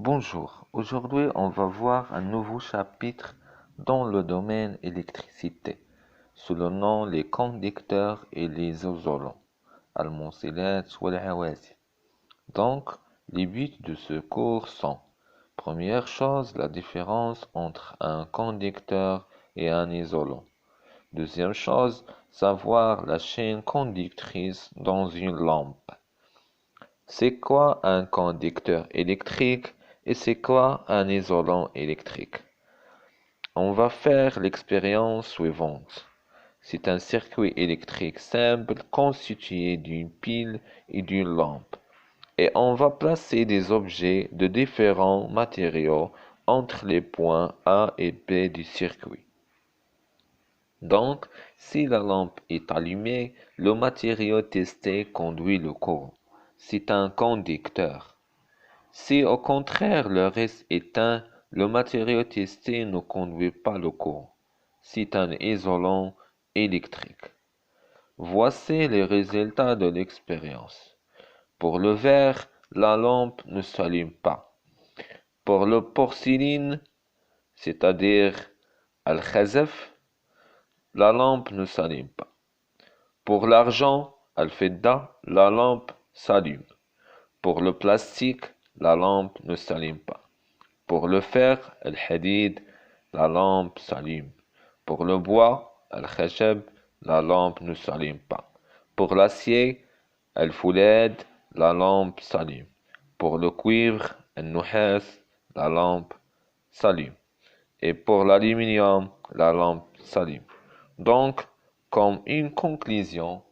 Bonjour, aujourd'hui on va voir un nouveau chapitre dans le domaine électricité, sous le nom les conducteurs et les isolants, الموصلات والعوازل. Donc, les buts de ce cours sont: première chose, la différence entre un conducteur et un isolant. Deuxième chose, savoir la chaîne conductrice dans une lampe. C'est quoi un conducteur électrique et c'est quoi un isolant électrique? On va faire l'expérience suivante. C'est un circuit électrique simple constitué d'une pile et d'une lampe. Et on va placer des objets de différents matériaux entre les points A et B du circuit. Donc, si la lampe est allumée, le matériau testé conduit le courant. C'est un conducteur. Si au contraire le reste est éteint, le matériau testé ne conduit pas le courant. C'est un isolant électrique. Voici les résultats de l'expérience. Pour le verre, la lampe ne s'allume pas. Pour le porcelaine, c'est-à-dire al-khazaf, la lampe ne s'allume pas. Pour l'argent, al-fidda, la lampe s'allume. Pour le plastique, la lampe ne s'allume pas. Pour le fer, al-hadid, la lampe s'allume. Pour le bois, al-khashab, la lampe ne s'allume pas. Pour l'acier, al-foulad, la lampe s'allume. Pour le cuivre, al-nuhas, la lampe s'allume. Et pour l'aluminium, la lampe s'allume. Donc, comme une conclusion,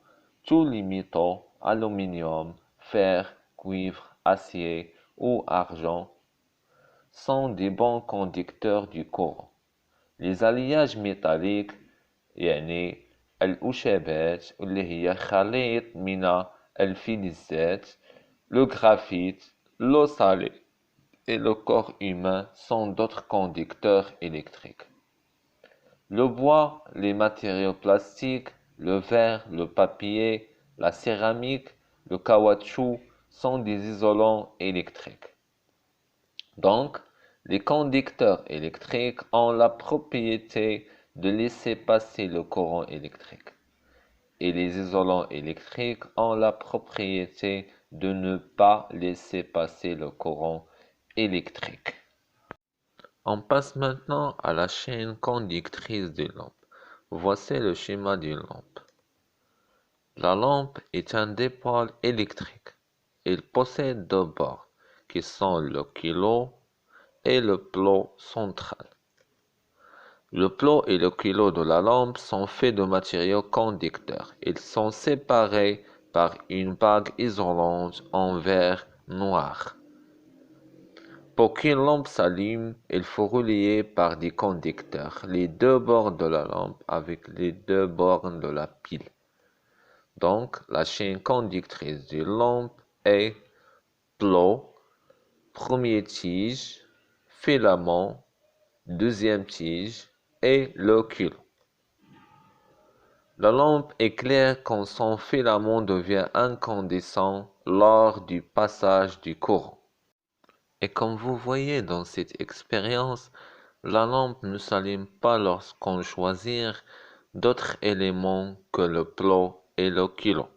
tous les métaux, aluminium, fer, cuivre, acier ou argent, sont des bons conducteurs du courant. Les alliages métalliques يعني الأشابات اللي هي خليط من الفلزات, le graphite, l'eau salée et le corps humain sont d'autres conducteurs électriques. Le bois, les matériaux plastiques, le verre, le papier, la céramique, le caoutchouc sont des isolants électriques. Donc, les conducteurs électriques ont la propriété de laisser passer le courant électrique et les isolants électriques ont la propriété de ne pas laisser passer le courant électrique. On passe maintenant à la chaîne conductrice d'une lampe. Voici le schéma d'une lampe. La lampe est un dipôle électrique. Il possède deux bords qui sont le kilo et le plot central. Le plot et le kilo de la lampe sont faits de matériaux conducteurs. Ils sont séparés par une bague isolante en verre noir. Pour qu'une lampe s'allume, il faut relier par des conducteurs les deux bords de la lampe avec les deux bornes de la pile. Donc, la chaîne conductrice d'une lampe est plot, premier tige, filament, deuxième tige et le kilo. La lampe éclaire quand son filament devient incandescent lors du passage du courant. Et comme vous voyez dans cette expérience, la lampe ne s'allume pas lorsqu'on choisit d'autres éléments que le plot et le kilo.